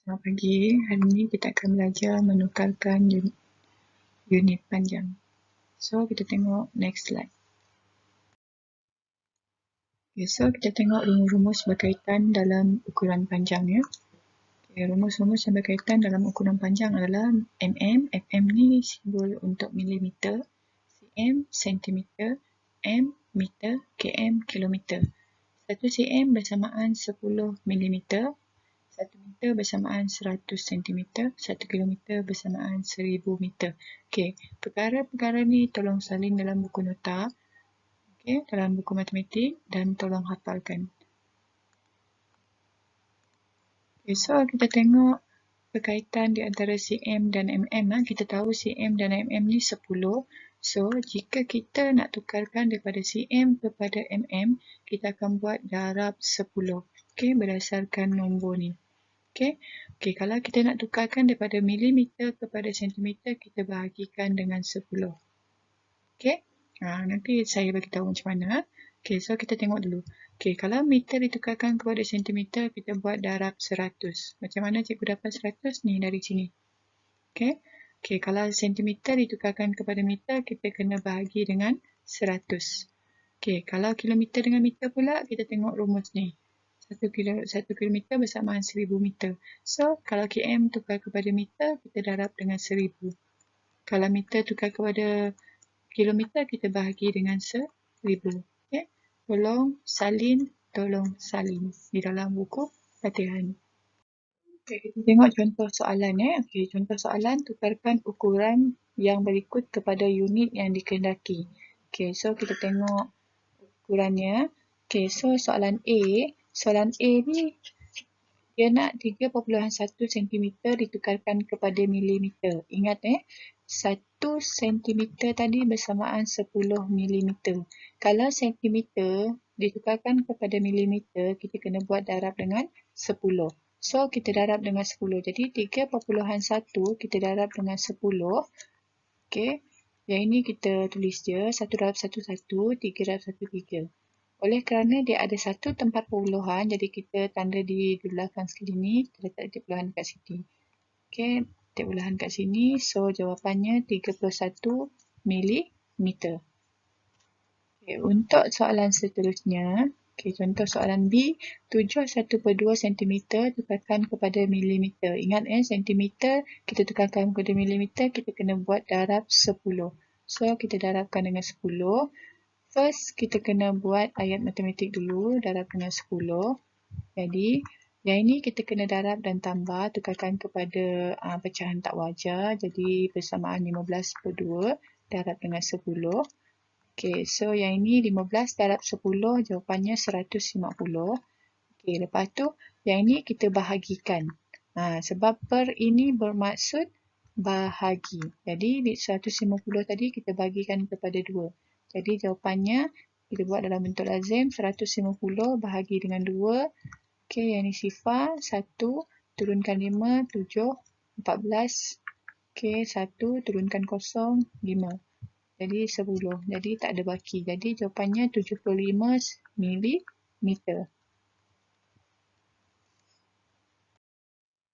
Selamat pagi, hari ini kita akan belajar menukarkan unit panjang. So, kita tengok next slide. Okay, so, kita tengok rumus-rumus berkaitan dalam ukuran panjang ya. Okay, rumus-rumus yang berkaitan dalam ukuran panjang adalah mm. mm ni simbol untuk milimeter, cm sentimeter, m meter, km kilometer. 1 cm bersamaan 10 milimeter. 1 meter bersamaan 100 cm, 1 kilometer bersamaan 1000 meter. Okey, perkara-perkara ni tolong salin dalam buku nota, okey, dalam buku matematik dan tolong hafalkan. Okay, so kita tengok berkaitan di antara cm dan mm. Kita tahu cm dan mm ni 10. So, jika kita nak tukarkan daripada cm kepada mm, kita akan buat darab 10. Okey, berdasarkan nombor ni. Okey, kalau kita nak tukarkan daripada milimeter kepada sentimeter, kita bahagikan dengan 10. Okey, nanti saya bagi tahu macam mana. Okey, so kita tengok dulu. Okey, kalau meter ditukarkan kepada sentimeter, kita buat darab 100. Macam mana cikgu dapat 100 ni dari sini? Okey, kalau sentimeter ditukarkan kepada meter, kita kena bahagi dengan 100. Okey, kalau kilometer dengan meter pula, kita tengok rumus ni. 1 kilometer bersamaan 1000 meter. So, kalau km tukar kepada meter, kita darab dengan 1000. Kalau meter tukar kepada kilometer, kita bahagi dengan 1000. Okay? Tolong salin di dalam buku latihan. Okay, kita tengok contoh soalan. Okay, contoh soalan, tukarkan ukuran yang berikut kepada unit yang dikehendaki. Okay, so kita tengok ukurannya. Okay, so soalan A. Soalan A ni, dia nak 3.1 cm ditukarkan kepada milimeter. Ingat 1 cm tadi bersamaan 10 milimeter. Kalau sentimeter ditukarkan kepada milimeter, kita kena buat darab dengan 10. So, kita darab dengan 10. Jadi, 3.1 kita darab dengan 10. Okey. Yang ini kita tulis je. 1 darab 1, 1. 3 darab 1, 3. Oleh kerana dia ada satu tempat perpuluhan, jadi kita tanda di belakang sekali ni, kita letak titik perpuluhan dekat sini. Okey, titik perpuluhan kat sini. So, jawapannya 31 milimeter. Okay, untuk soalan seterusnya, okay, contoh soalan B, 71/2 cm tukarkan kepada milimeter. Ingat sentimeter kita tukarkan kepada milimeter, kita kena buat darab 10. So, kita darabkan dengan 10. First, kita kena buat ayat matematik dulu, darab dengan 10. Jadi, yang ini kita kena darab dan tambah, tukarkan kepada pecahan tak wajar. Jadi, bersamaan 15/2, darab dengan 10. Okey, so yang ini 15 darab 10, jawapannya 150. Okey, lepas tu, yang ini kita bahagikan. Sebab per ini bermaksud bahagi. Jadi, 150 tadi kita bagikan kepada 2. Jadi, jawapannya kita buat dalam bentuk lazim, 150 bahagi dengan 2. Okey, yang ini sifar, 1, turunkan 5, 7, 14. Okey, 1, turunkan 0, 5. Jadi 10. Jadi tak ada baki. Jadi jawapannya 75 milimeter.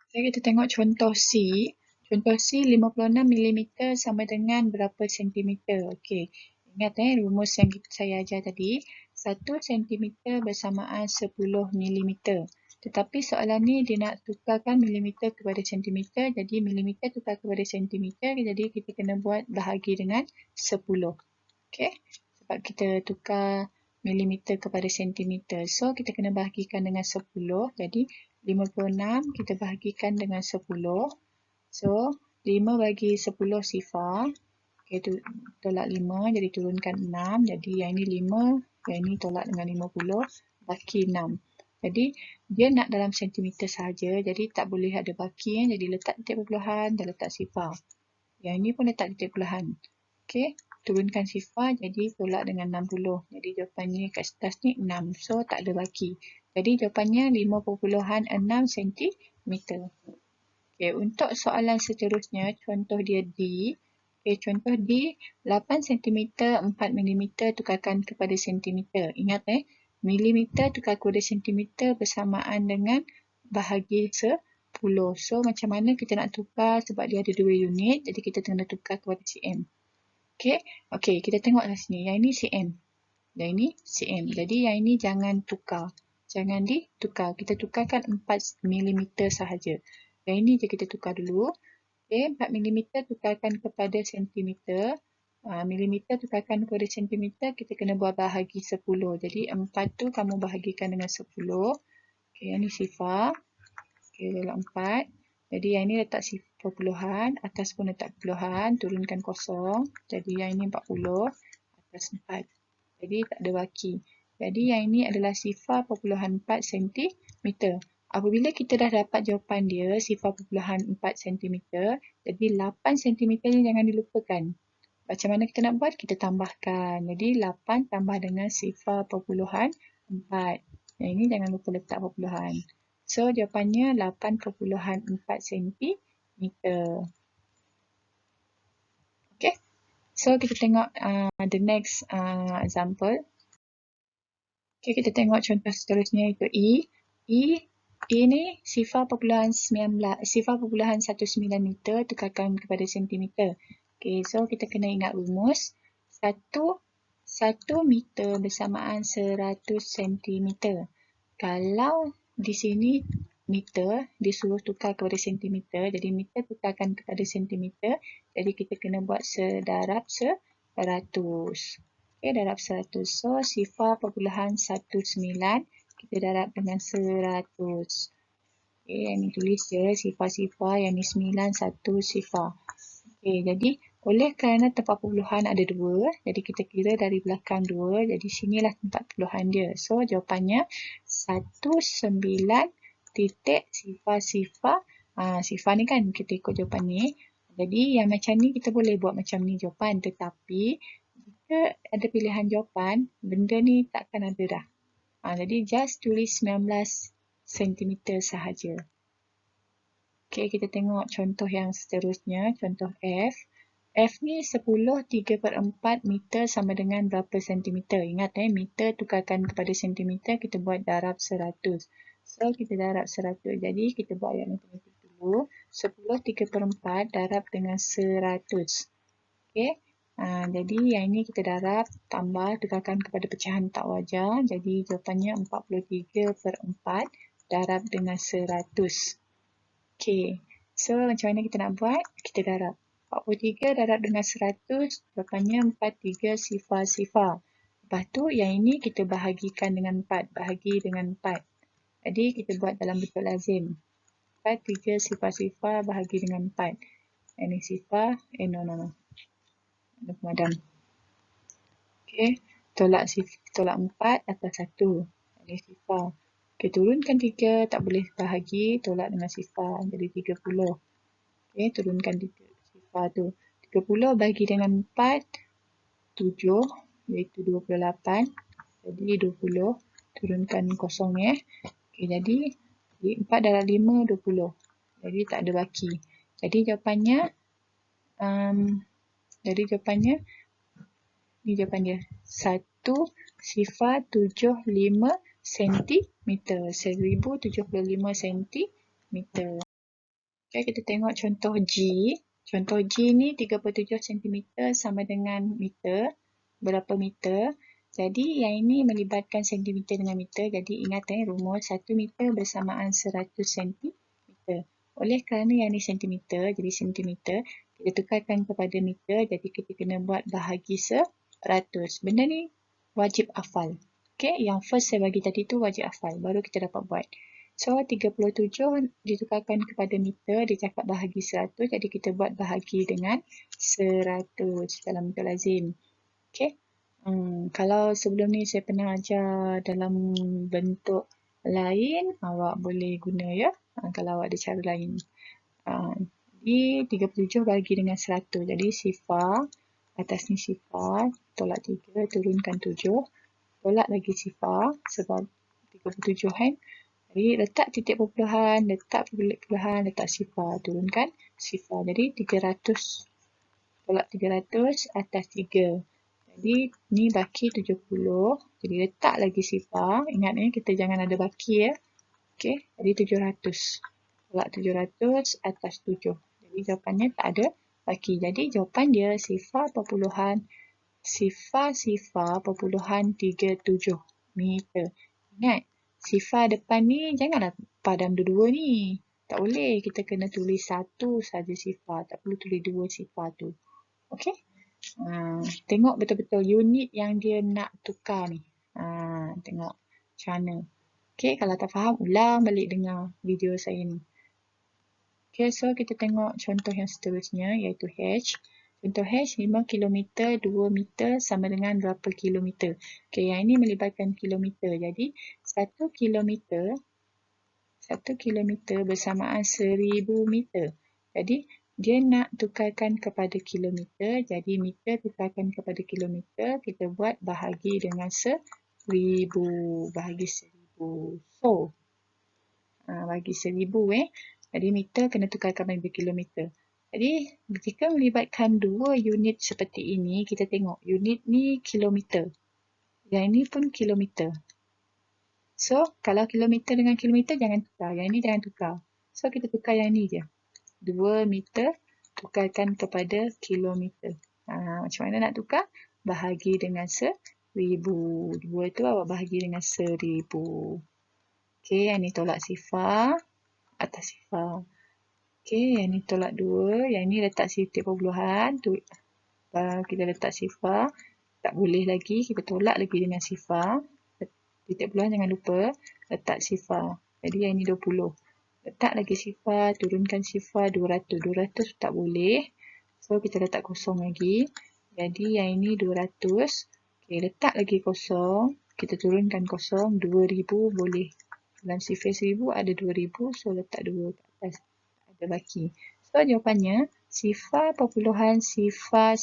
Okay, kita tengok contoh C. Contoh C 56 milimeter sama dengan berapa sentimeter? Okey. Ingat rumus yang saya ajar tadi. 1 sentimeter bersamaan 10 milimeter. Tetapi soalan ni dia nak tukarkan milimeter kepada sentimeter. Jadi milimeter tukar kepada sentimeter. Jadi kita kena buat bahagi dengan 10. Okey. Sebab kita tukar milimeter kepada sentimeter. So kita kena bahagikan dengan 10. Jadi 56 kita bahagikan dengan 10. So 5 bagi 10 sifar. Okay, tolak 5 jadi turunkan 6. Jadi yang ini 5. Yang ini tolak dengan 50. Baki 6. Jadi dia nak dalam sentimeter sahaja. Jadi tak boleh ada baki. Jadi letak titik perpuluhan dan letak sifar. Yang ini pun letak titik perpuluhan. Okey. Turunkan sifar. Jadi tolak dengan 60. Jadi jawapannya kat atas ni 6. So tak ada baki. Jadi jawapannya 5.6 cm. Okey, untuk soalan seterusnya, contoh dia D. Okey, contoh D, 8 cm 4 mm tukarkan kepada sentimeter. Ingat milimeter tukar kepada sentimeter bersamaan dengan bahagi 10. 40. So, macam mana kita nak tukar sebab dia ada 2 unit. Jadi, kita kena tukar kepada cm. Okay. Okay, kita tengoklah sini. Yang ini cm. Dan ini cm. Jadi, yang ini jangan tukar. Jangan ditukar. Kita tukarkan 4 mm sahaja. Yang ini je kita tukar dulu. Okay, 4 mm tukarkan kepada sentimeter. Milimeter tukarkan kepada sentimeter, kita kena buat bahagi 10. Jadi 4 tu kamu bahagikan dengan 10. Okay, yang ni sifar. Okay, dalam 4. Jadi yang ni letak perpuluhan, atas pun letak perpuluhan, turunkan kosong. Jadi yang ini 40, atas 4. Jadi tak ada baki. Jadi yang ini adalah sifar perpuluhan 4 cm. Apabila kita dah dapat jawapan dia, sifar perpuluhan 4 cm, jadi 8 cm ni jangan dilupakan. Macam mana kita nak buat? Kita tambahkan. Jadi 8 tambah dengan sifar perpuluhan 4. Yang ini jangan lupa letak perpuluhan. So jawapannya 8.4 cm. Okay. So kita tengok the next example. Okay, kita tengok contoh seterusnya iaitu E. E ni sifar perpuluhan 19, sifar perpuluhan 19 meter tukarkan kepada sentimeter. Okay, so kita kena ingat rumus. 1 meter bersamaan 100 cm. Kalau di sini meter disuruh tukar kepada sentimeter, jadi meter tukarkan kepada sentimeter, jadi kita kena buat darab 100. Okay, darab 100. So, sifar perpuluhan 19 kita darab dengan 100. Okay, yang ni tulis je sifar-sifar, yang ni 9, 1 sifar. Okay, jadi oleh kerana tempat perpuluhan ada 2, jadi kita kira dari belakang 2, jadi sinilah tempat perpuluhan dia. So, jawapannya 19 titik sifar-sifar. Sifar ni kan kita ikut jawapan ni. Jadi, yang macam ni kita boleh buat macam ni jawapan. Tetapi, jika ada pilihan jawapan, benda ni takkan ada dah. Jadi, just tulis 19 cm sahaja. Okay, kita tengok contoh yang seterusnya, contoh F. F ni 10 3/4 meter sama dengan berapa sentimeter? Ingat meter tukarkan kepada sentimeter, kita buat darab 100. So, kita darab 100. Jadi, kita buat yang matematik dulu. 10 3/4 darab dengan 100. Okay. Jadi, yang ini kita darab, tambah, tukarkan kepada pecahan tak wajar. Jadi, jawapannya 43/4 darab dengan 100. Okay. So, macam mana kita nak buat? Kita darab. 43 darab dengan 100, jawapannya 43 sifar-sifar. Lepas tu, yang ini kita bahagikan dengan 4. Bahagi dengan 4. Jadi, kita buat dalam bentuk lazim. 43 sifar-sifar bahagi dengan 4. Ini sifar. No. Ada pemadam. Okay. Tolak 4 atas 1. Ini sifar. Okay, turunkan 3. Tak boleh bahagi. Tolak dengan sifar. Jadi 30. Okay, turunkan 3. Tu 30 bagi dengan 4 7 iaitu 28, jadi 20, turunkan kosong ya. Okay, jadi 4 darab 5 20, jadi tak ada baki. Jadi jawapannya ni jawapan dia 1075 cm, 1075 cm. Okay, kita tengok contoh G. Contoh G ni 37 cm sama dengan meter. Berapa meter? Jadi yang ini melibatkan sentimeter dengan meter. Jadi ingat rumus 1 meter bersamaan 100 cm. Oleh kerana yang ni sentimeter, jadi sentimeter, kita tukarkan kepada meter. Jadi kita kena buat bahagi 100. Benda ni wajib hafal. Okay, yang first saya bagi tadi tu wajib hafal. Baru kita dapat buat. So, 37 ditukarkan kepada meter, dia cakap bahagi 100, jadi kita buat bahagi dengan 100 dalam bentuk lazim. Okay. Kalau sebelum ni saya pernah ajar dalam bentuk lain, awak boleh guna ya, kalau awak ada cara lain. Di 37 bahagi dengan 100, jadi sifar, atas ni sifar, tolak 3, turunkan 7, tolak lagi sifar, sebab 37 kan. Jadi letak titik perpuluhan, letak perpuluhan, letak sifar, turunkan sifar. Jadi 300, tolak 300 atas 3. Jadi ni baki 70, jadi letak lagi sifar. Ingat kita jangan ada baki ya. Okay, jadi 700. tolak 700 atas 7. Jadi jawapannya tak ada baki. Jadi jawapan dia sifar perpuluhan 37 meter. Ingat, sifar depan ni janganlah padam dua-dua ni. Tak boleh. Kita kena tulis satu saja sifar. Tak perlu tulis dua sifar tu. Okey? Tengok betul-betul unit yang dia nak tukar ni. Tengok macam mana. Okey, kalau tak faham, ulang balik dengar video saya ni. Okey, so kita tengok contoh yang seterusnya iaitu H. Contoh H, 5 km, 2 meter sama dengan berapa kilometer. Okey, yang ini melibatkan kilometer. Jadi, 1 kilometer bersamaan 1000 meter. Jadi, dia nak tukarkan kepada kilometer. Jadi, meter tukarkan kepada kilometer. Kita buat bahagi dengan 1000. Bahagi 1000. So, bagi 1000 Jadi meter kena tukarkan kepada kilometer. Jadi jika melibatkan dua unit seperti ini, kita tengok unit ni kilometer. Yang ini pun kilometer. So kalau kilometer dengan kilometer jangan tukar. Yang ini jangan tukar. So kita tukar yang ini je. 2 meter tukarkan kepada kilometer. Macam mana nak tukar? Bahagi dengan 1000. 2 tu awak bahagi dengan 1000. Okey, yang ni tolak sifar atas sifar. Okey, yang ni tolak 2. Yang ni letak titik perpuluhan. Kita letak sifar. Tak boleh lagi. Kita tolak lagi dengan sifar. Titik perpuluhan jangan lupa. Letak sifar. Jadi yang ni 20. Letak lagi sifar. Turunkan sifar 200. 200 tak boleh. So kita letak kosong lagi. Jadi yang ini 200. Okey, letak lagi kosong. Kita turunkan kosong. 2000 boleh. Dalam sifar 1000 ada 2000. So letak 2 ke atas. Ada baki. So jawapannya sifar perpuluhan sifar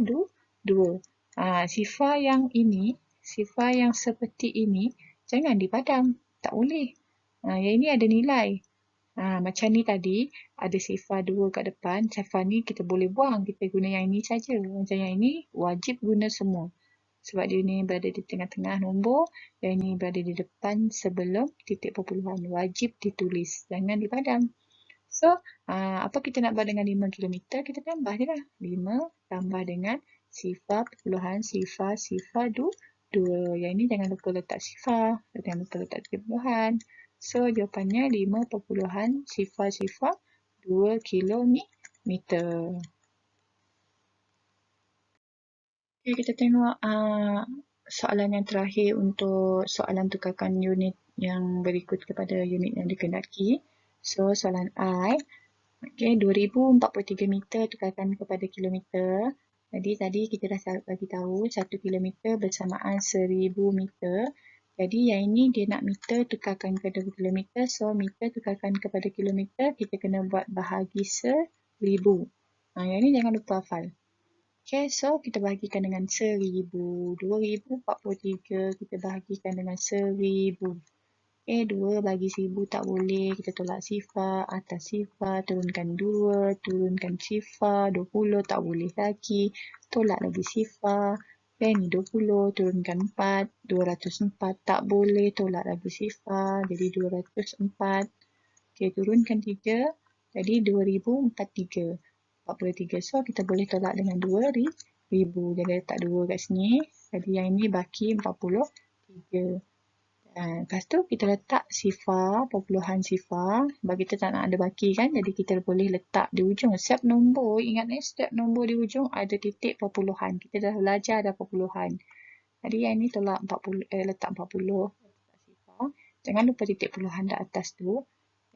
2. Sifar yang ini, sifar yang seperti ini jangan dipadam. Tak boleh. Yang ini ada nilai. Macam ni tadi ada sifar 2 kat depan. Sifar ni kita boleh buang. Kita guna yang ini saja. Macam yang ini wajib guna semua. Sebab dia ni berada di tengah-tengah nombor. Yang ini berada di depan sebelum titik perpuluhan. Wajib ditulis. Jangan dipadam. So, apa kita nak buat dengan 5 km? Kita tambah je lah. 5 tambah dengan sifar perpuluhan sifar 2. Yang ini jangan lupa letak sifar. Jangan lupa letak titik perpuluhan. So, jawapannya 5 perpuluhan sifar 2 kilometer. Okay, kita tengok soalan yang terakhir untuk soalan tukarkan unit yang berikut kepada unit yang dikehendaki. So, soalan I. Okay, 2043 meter tukarkan kepada kilometer. Jadi, tadi kita dah bagi tahu 1 kilometer bersamaan 1000 meter. Jadi, yang ini dia nak meter tukarkan kepada kilometer. So, meter tukarkan kepada kilometer, kita kena buat bahagi 1000. Yang ini jangan lupa hafal. Okay, so kita bahagikan dengan 1000. 2043 kita bahagikan dengan 1000. Okay, 2 bagi 1000 tak boleh. Kita tolak sifar, atas sifar, turunkan 2, turunkan sifar, 20 tak boleh lagi. Tolak lagi sifar. Okay, ni 20, turunkan 4, 204 tak boleh. Tolak lagi sifar, jadi 204. Okay, turunkan 3, jadi 2043. 43. So, kita boleh tolak dengan 2000. Jadi, letak 2 kat sini. Jadi, yang ini baki 43. Lepas tu, kita letak sifar, perpuluhan sifar. Sebab kita tak nak ada baki kan. Jadi, kita boleh letak di ujung. Setiap nombor, ingat ni, setiap nombor di ujung ada titik perpuluhan. Kita dah belajar ada perpuluhan. Jadi, yang ini tolak 40, letak 40. Letak sifar. Jangan lupa titik perpuluhan di atas tu.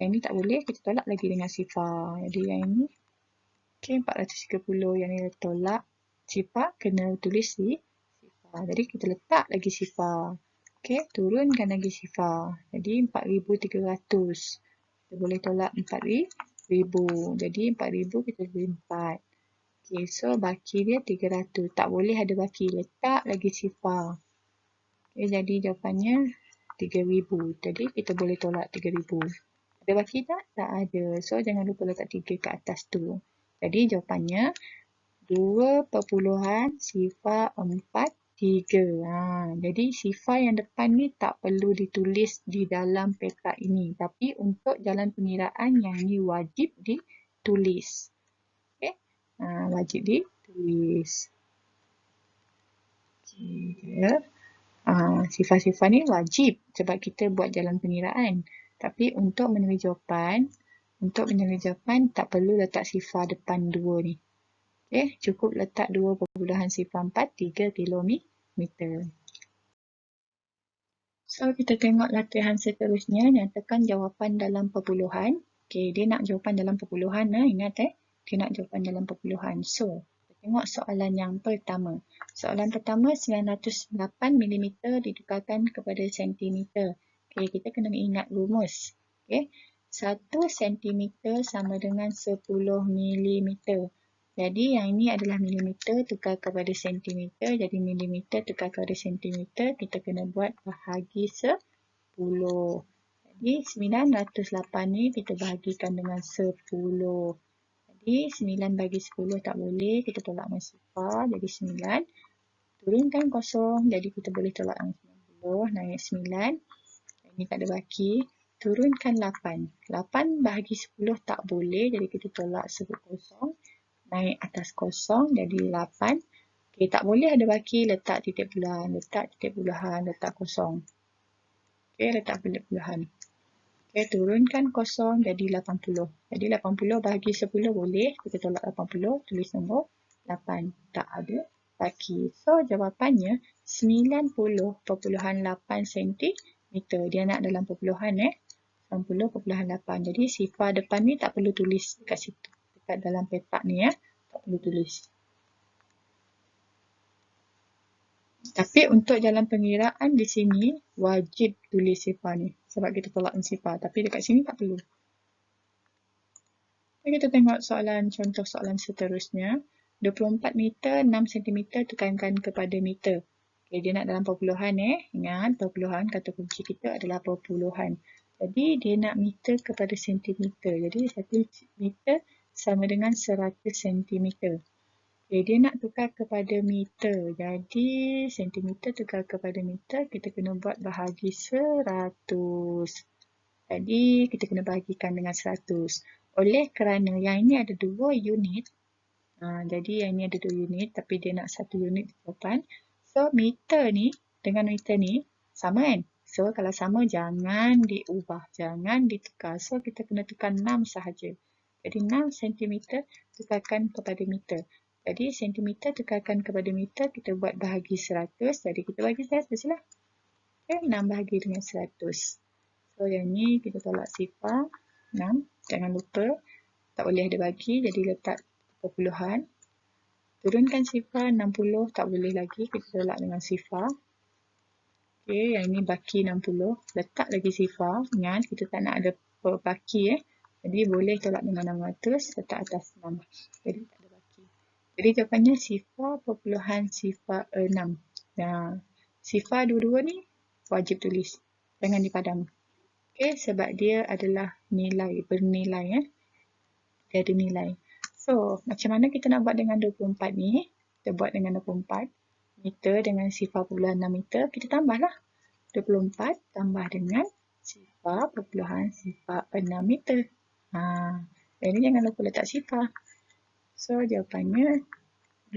Yang ini tak boleh, kita tolak lagi dengan sifar. Jadi, yang ini okay, 430 yang ni tolak sifar, kena tulis di sifar. Jadi kita letak lagi sifar. Okay, turunkan lagi sifar. Jadi 4300. Kita boleh tolak 4000. Jadi 4000 kita tulis 4. Okay, so baki dia 300. Tak boleh ada baki. Letak lagi sifar. Okay, jadi jawapannya 3000. Jadi kita boleh tolak 3000. Ada baki tak? Tak ada. So jangan lupa letak 3 ke atas tu. Jadi jawapannya 2 perpuluhan sifar 4 3. Jadi sifar yang depan ni tak perlu ditulis di dalam petak ini. Tapi untuk jalan pengiraan yang ni wajib ditulis. Okay? Wajib ditulis. 3. Sifar-sifar ni wajib sebab kita buat jalan pengiraan. Tapi untuk menulis jawapan, tak perlu letak sifar depan 2 ni. Okay, cukup letak 2.04 3 kilometer. So, kita tengok latihan seterusnya. Nyatakan jawapan dalam perpuluhan. Okay, dia nak jawapan dalam perpuluhan. Ingat dia nak jawapan dalam perpuluhan. So, kita tengok soalan yang pertama. Soalan pertama, 908 mm ditukarkan kepada sentimeter. Okay, kita kena ingat rumus. Okay, 1 cm sama dengan 10 mm. Jadi yang ini adalah milimeter tukar kepada sentimeter. Jadi milimeter tukar kepada sentimeter. Kita kena buat bahagi 10. Jadi 908 ni kita bahagikan dengan 10. Jadi 9 bagi 10 tak boleh. Kita tolak dengan sifar. Jadi 9. Turunkan kosong. Jadi kita boleh tolak dengan 90. Naik 9. Ini tak ada baki. Turunkan 8. 8 bahagi 10 tak boleh. Jadi kita tolak sebut kosong. Naik atas kosong jadi 8. Okay, tak boleh ada baki, letak titik puluhan, letak kosong. Okay, letak titik puluhan. Okay, turunkan kosong jadi 80. Jadi 80 bahagi 10 boleh, kita tolak 80, tulis nombor 8. Tak ada baki. So, jawapannya 90.8 cm. Dia nak dalam perpuluhan 90.8. Jadi sifar depan ni tak perlu tulis dekat situ. Dekat dalam petak ni tak perlu tulis. Tapi untuk jalan pengiraan di sini wajib tulis sifar ni sebab kita tolak sifar. Tapi dekat sini tak perlu. Kita tengok contoh soalan seterusnya. 24 meter 6 cm tekankan kepada meter. Okay, dia nak dalam perpuluhan Ingat perpuluhan, kata kunci kita adalah perpuluhan. Jadi dia nak meter kepada sentimeter. Jadi 1 meter sama dengan 100 cm. Okay, dia nak tukar kepada meter. Jadi, sentimeter tukar kepada meter, kita kena buat bahagi 100. Jadi, kita kena bahagikan dengan 100. Oleh kerana yang ini ada 2 unit. Jadi, yang ini ada 2 unit, tapi dia nak 1 unit di depan. So, meter ni dengan meter ni sama kan? So, kalau sama, jangan diubah. Jangan ditukar. So, kita kena tukar 6 sahaja. Jadi 6 cm tukarkan kepada meter. Jadi sentimeter tukarkan kepada meter, kita buat bahagi 100. Jadi kita bagi 100 lah. Okay, 6 bahagi dengan 100. So yang ni kita tolak sifar 6. Jangan lupa tak boleh ada bagi, jadi letak perpuluhan. Turunkan sifar 60, tak boleh lagi, kita tolak dengan sifar. Okay, yang ni baki 60. Letak lagi sifar. Ingat kita tak nak ada baki Jadi boleh tolak dengan 600, letak atas 6. Jadi tak ada baki. Jadi jawapannya sifar perpuluhan sifar 6. Nah, sifar dua-dua ni wajib tulis. Jangan dipadam. Okay, sebab dia adalah nilai, bernilai Dia ada nilai. So, macam mana kita nak buat dengan 24 ni? Kita buat dengan 24 meter dengan sifar perpuluhan 6 meter. Kita tambahlah. 24 tambah dengan sifar perpuluhan sifar 6 meter. Jadi jangan lupa letak sifar. So, jawapannya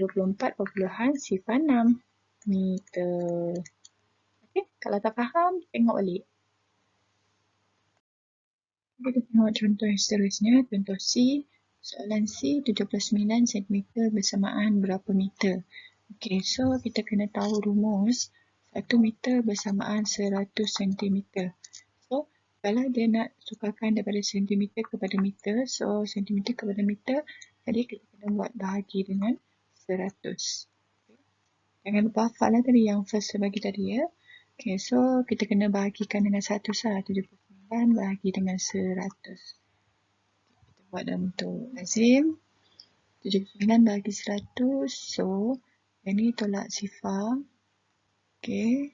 24 perpuluhan sifar 6 meter. Okay, kalau tak faham, tengok balik. Kita tengok contoh yang seterusnya. Contoh C. Soalan C, 79 cm bersamaan berapa meter? Okay, so kita kena tahu rumus. 1 meter bersamaan 100 cm. So, kalau dia nak tukarkan daripada sentimeter kepada meter, so sentimeter kepada meter, jadi kita kena buat bahagi dengan 100. Okay. Jangan lupa hafal lah tadi yang first bagi tadi Okay, so kita kena bahagikan dengan 100 lah. 79 bahagi dengan 100. Kita buat dalam bentuk lazim. 79 bahagi 100. So, yang ni tolak sifar. Okay.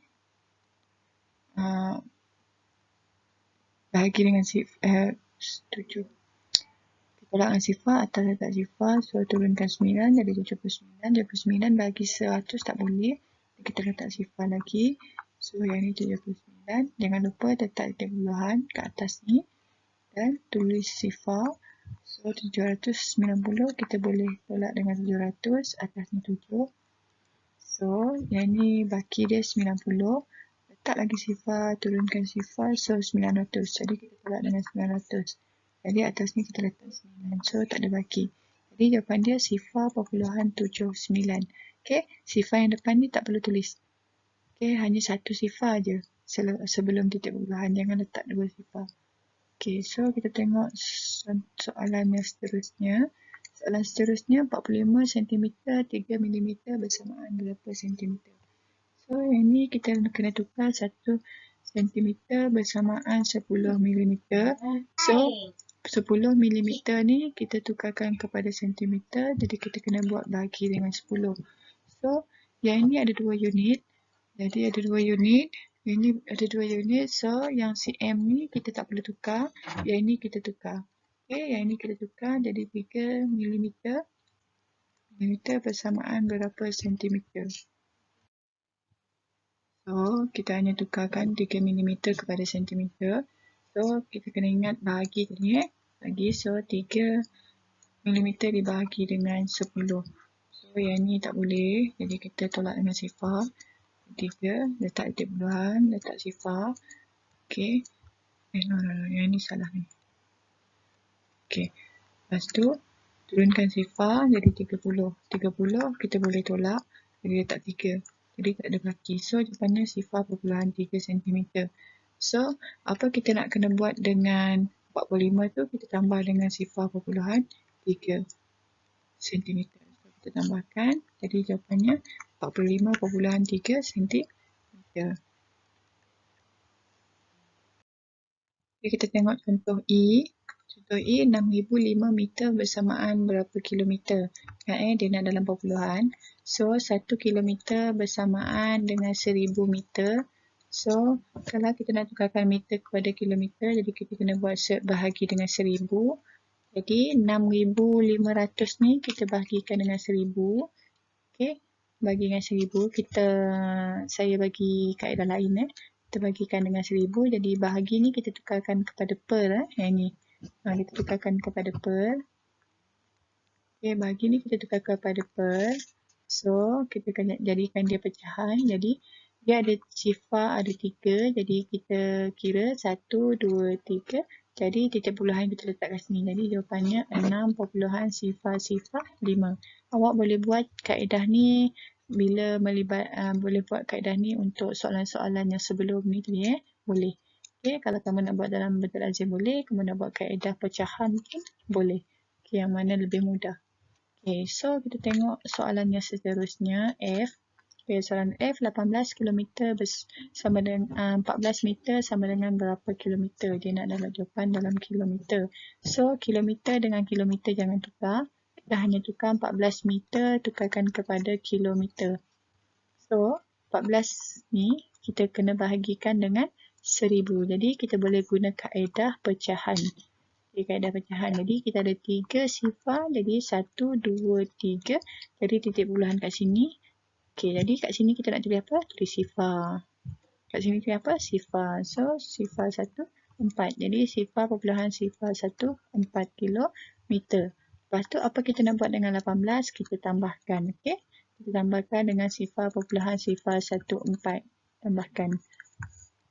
Bahagi dengan sifar 7. Kita tolak dengan sifar, atas letak sifar. So, turunkan 9 jadi 79. 79 bahagi 100 tak boleh. Kita letak sifar lagi. So, yang ni 79. Jangan lupa letak titik puluhan kat atas ni. Dan tulis sifar. So, 790 kita boleh tolak dengan 700. Atas ni 7. So, yang ni baki dia 90. Letak lagi sifar, turunkan sifar. So, 900. Jadi, kita tolak dengan 900. Jadi, atas ni kita letak 9. So, tak ada baki. Jadi, jawapan dia sifar perpuluhan 79. Okey, sifar yang depan ni tak perlu tulis. Okey, hanya satu sifar je sebelum titik puluhan. Jangan letak dua sifar. Okey, so kita tengok soalan yang seterusnya. Soalan seterusnya 45 cm 3 mm bersamaan berapa cm? So, yang ni kita kena tukar 1 cm bersamaan 10 mm. So, 10 mm ni kita tukarkan kepada cm. Jadi, kita kena buat bahagi dengan 10. So, yang ni ada 2 unit. Jadi, ada 2 unit. Yang ni ada 2 unit. So, yang cm ni kita tak perlu tukar. Yang ni kita tukar. Okay, yang ni kita tukar jadi 3 mm. Mm bersamaan berapa cm? So, kita hanya tukarkan 3 mm kepada cm. So, kita kena ingat bahagi tadi. Bagi, so 3 mm dibahagi dengan 10. So, yang ni tak boleh. Jadi, kita tolak dengan sifar. 3, letak titik puluhan, letak sifar. Okey. No. Yang ni salah ni. Okey. Lepas tu, turunkan sifar jadi 30. 30 kita boleh tolak. Jadi, letak 3. Jadi, tak ada baki. So, jawapannya sifar perpuluhan 3 cm. So, apa kita nak kena buat dengan 45 tu, kita tambah dengan sifar perpuluhan 3 cm. So, kita tambahkan. Jadi, jawapannya 45.3 cm. Jadi, kita tengok contoh E. Contoh E, 6,005 meter bersamaan berapa kilometer? Dia nak dalam perpuluhan. So, 1 kilometer bersamaan dengan 1,000 meter. So, kalau kita nak tukarkan meter kepada kilometer, jadi kita kena buat bahagi dengan 1,000. Jadi, 6,500 ni kita bahagikan dengan 1,000. Okey, bagi dengan 1,000. Saya bagi kaedah lain. Kita bagikan dengan 1,000. Jadi, bahagi ni kita tukarkan kepada per. Yang ni. Kita tukarkan kepada per. Okay, bahagi ni kita tukar kepada per. So, kita akan jadikan dia pecahan. Jadi, dia ada sifar ada 3. Jadi, kita kira 1, 2, 3. Jadi, titik puluhan kita letak kat sini. Jadi, jawapannya 6.005. Awak boleh buat kaedah ni bila boleh buat kaedah ni untuk soalan-soalan yang sebelum ni tadi. Boleh. Okay, kalau kamu nak buat dalam bentuk lazim boleh, kamu nak buat kaedah pecahan pun boleh. Okay, yang mana lebih mudah. Okay, so kita tengok soalan yang seterusnya, F. Okay, soalan F, 18 km sama dengan 14 meter sama dengan berapa kilometer? Dia nak dapat jawapan dalam kilometer. So, kilometer dengan kilometer jangan tukar. Kita hanya tukar 14 meter, tukarkan kepada kilometer. So, 14 ni kita kena bahagikan dengan 1,000. Jadi, kita boleh guna kaedah pecahan. Okay, kaedah pecahan. Jadi, kita ada 3 sifar. Jadi, 1, 2, 3. Jadi, titik puluhan kat sini. Okay, jadi kat sini kita nak tulis apa? Tulis sifar. Kat sini tulis apa? Sifar. So, sifar 1, 4. Jadi, sifar perpuluhan sifar 1, 4 kilometer. Lepas tu, apa kita nak buat dengan 18? Kita tambahkan. Okay? Kita tambahkan dengan sifar perpuluhan sifar 1, 4. Tambahkan.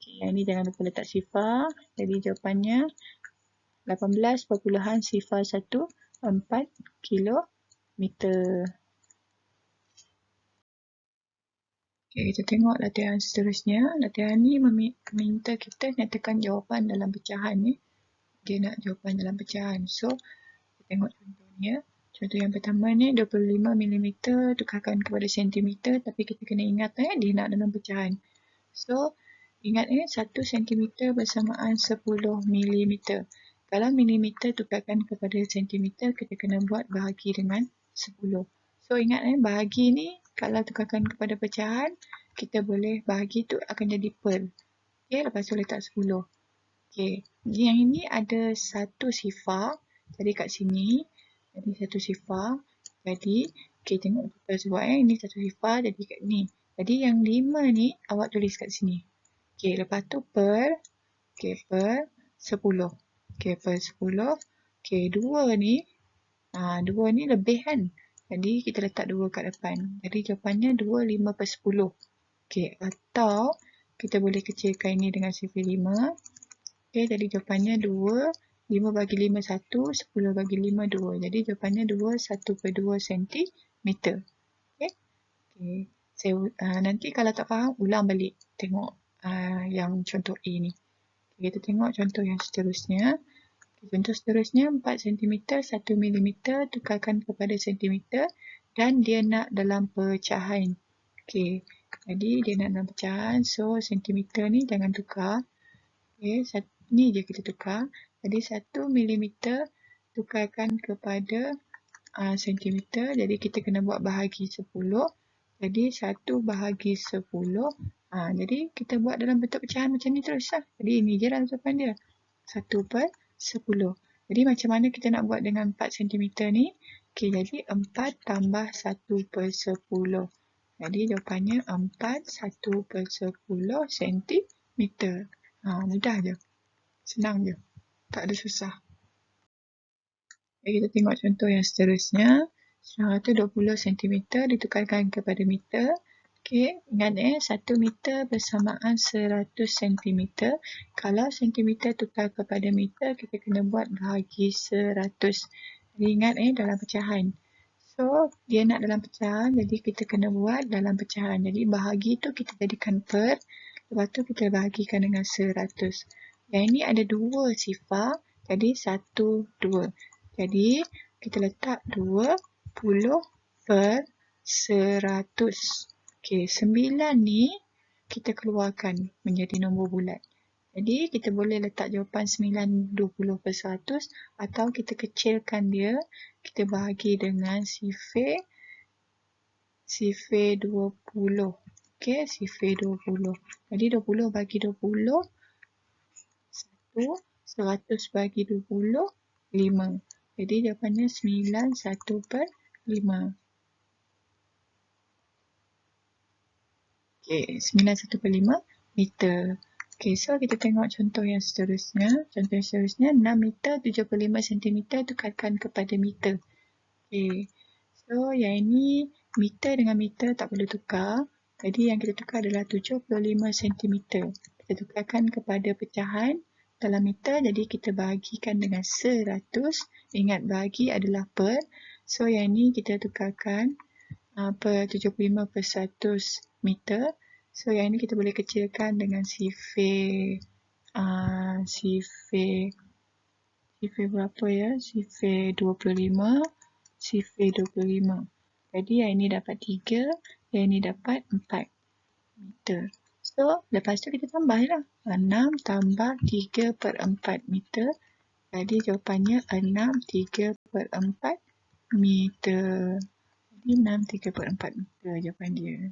Okay, yang ni jangan lupa letak sifar. Jadi, jawapannya 18.014 kilometer. Okay, kita tengok latihan seterusnya. Latihan ni meminta kita nyatakan jawapan dalam pecahan ni. Dia nak jawapan dalam pecahan. So, kita tengok contohnya. Contoh yang pertama ni 25 mm tukarkan kepada sentimeter, tapi kita kena ingat dia nak dalam pecahan. So, ingat 1 cm bersamaan 10 mm. Kalau milimeter tukarkan kepada sentimeter, kita kena buat bahagi dengan 10. So, ingat bahagi ni kalau tukarkan kepada pecahan, kita boleh bahagi tu akan jadi per. Okay, lepas tu letak 10. Okay, yang ini ada satu sifar. Jadi kat sini, jadi satu sifar. Jadi, okay, tengok kita sebut ini satu sifar, jadi kat ni. Jadi yang 5 ni awak tulis kat sini. Okey, lepas tu per 10. Okey, per 10. Okey, 2 ni, 2 ni lebih kan? Jadi kita letak 2 kat depan. Jadi jawapannya 2, 5 per 10. Okey, atau kita boleh kecilkan ini dengan sifar 5. Okey, jadi jawapannya 2, 5 bagi 5, 1, 10 bagi 5, 2. Jadi jawapannya 2, 1 per 2 sentimeter. Okey. Okey. Nanti kalau tak faham, ulang balik. Tengok yang contoh A ni. Kita tengok contoh yang seterusnya. Contoh seterusnya 4 cm, 1 mm tukarkan kepada sentimeter dan dia nak dalam pecahan. Okey, jadi dia nak dalam pecahan. So, sentimeter ni jangan tukar. Okey, ni je kita tukar. Jadi 1 mm tukarkan kepada sentimeter. Jadi kita kena buat bahagi 10. Jadi 1 bahagi 10. Jadi kita buat dalam bentuk pecahan macam ni terus lah. Jadi ini je lah jawapan dia. 1 per 10. Jadi macam mana kita nak buat dengan 4 cm ni? Okey, jadi 4 tambah 1 per 10. Jadi jawapannya 4, 1 per 10 cm. Mudah je. Senang je. Tak ada susah. Okay, kita tengok contoh yang seterusnya. 120 cm ditukarkan kepada meter. Okey, ingat 1 meter bersamaan 100 cm. Kalau sentimeter tukar kepada meter, kita kena buat bahagi 100. Jadi ingat dalam pecahan. So, dia nak dalam pecahan, jadi kita kena buat dalam pecahan. Jadi bahagi tu kita jadikan per, lepas tu kita bahagikan dengan 100. Yang ini ada 2 sifar, jadi 1, 2. Jadi kita letak 20 per 100. Okey, 9 ni kita keluarkan menjadi nombor bulat. Jadi kita boleh letak jawapan 9, 20 per 100 atau kita kecilkan dia, kita bahagi dengan sifar 20. Okey, sifar 20. Jadi 20 bagi 20, 1. 100 bagi 20, 5. Jadi jawapannya 9, 1 per 5. Okey, 9, 1 per 5 meter. Okey, so kita tengok contoh yang seterusnya. Contoh yang seterusnya 6 meter 75 cm tukarkan kepada meter. Okey, so yang ini meter dengan meter tak perlu tukar. Jadi yang kita tukar adalah 75 cm. Kita tukarkan kepada pecahan dalam meter. Jadi kita bahagikan dengan 100. Ingat bahagi adalah per. So yang ini kita tukarkan per 75 per 100 meter. So yang ini kita boleh kecilkan dengan sifar berapa ya? Sifar 25. Sifar 25. Jadi yang ini dapat 3, yang ini dapat 4 meter. So, lepas tu kita tambahlah. 6 tambah 3 per 4 meter. Jadi jawapannya 6, 3 per 4 meter. Jadi 6, 3 per 4 meter jawapan dia.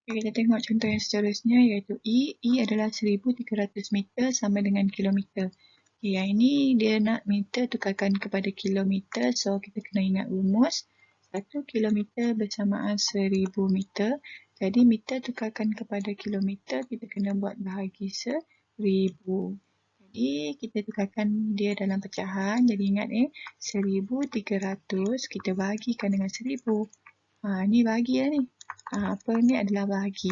Okay, kita tengok contoh yang seterusnya iaitu E. E adalah 1300 meter sama dengan kilometer. Okay, yang ini dia nak meter tukarkan kepada kilometer. So, kita kena ingat rumus. 1 kilometer bersamaan 1000 meter. Jadi, meter tukarkan kepada kilometer, kita kena buat bahagi 1000. Jadi, kita tukarkan dia dalam pecahan. Jadi, ingat 1300 kita bahagikan dengan 1000. Ni bahagi lah ni. Apa ni adalah bahagi.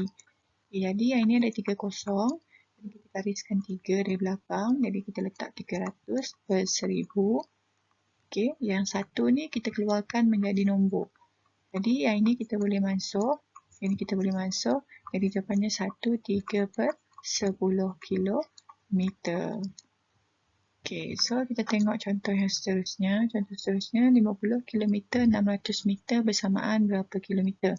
Okay, jadi yang ini ada 3 kosong. Jadi kita gariskan 3 dari belakang. Jadi kita letak 300 per 1000. Okay, yang satu ni kita keluarkan menjadi nombor. Jadi yang ini kita boleh masuk. Yang ini kita boleh masuk. Jadi jawapannya 1, 3 per 10 kilometer. Okay, so kita tengok contoh yang seterusnya. Contoh seterusnya 50 km 600 meter bersamaan berapa kilometer.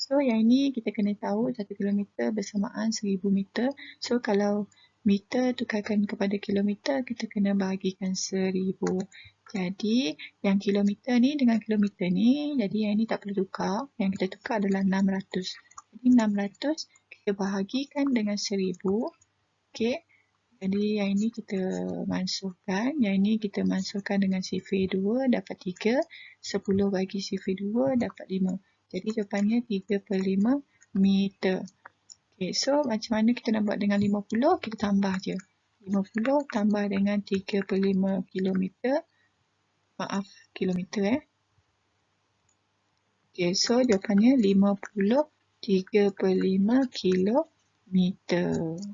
So yang ini kita kena tahu 1 kilometer bersamaan 1000 meter. So kalau meter tukarkan kepada kilometer, kita kena bahagikan 1000. Jadi yang kilometer ni dengan kilometer ni, jadi yang ini tak perlu tukar. Yang kita tukar adalah 600. Jadi 600 kita bahagikan dengan 1000. Okay. Jadi yang ini kita masukkan. Yang ini kita masukkan dengan sifar 2 dapat 3. 10 bagi sifar 2 dapat 5. Jadi jawapannya 3/5 meter. Okay, so macam mana kita nak buat dengan 50? Kita tambah je. 50 tambah dengan 3/5 kilometer. Maaf, kilometer Okay, so jawapannya 50 3/5 kilometer.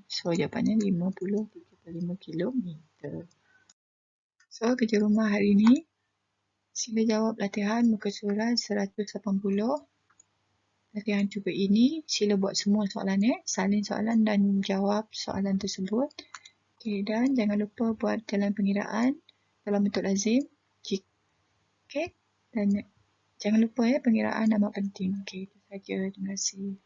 So jawapannya 50 3/5 kilometer. So kerja rumah hari ni, sila jawab latihan muka surat 180. Latihan cuba ini, sila buat semua soalan salin soalan dan jawab soalan tersebut. Okay, dan jangan lupa buat jalan pengiraan dalam bentuk lazim. Okay, dan jangan lupa pengiraan amat penting. Okay, itu saja. Terima kasih.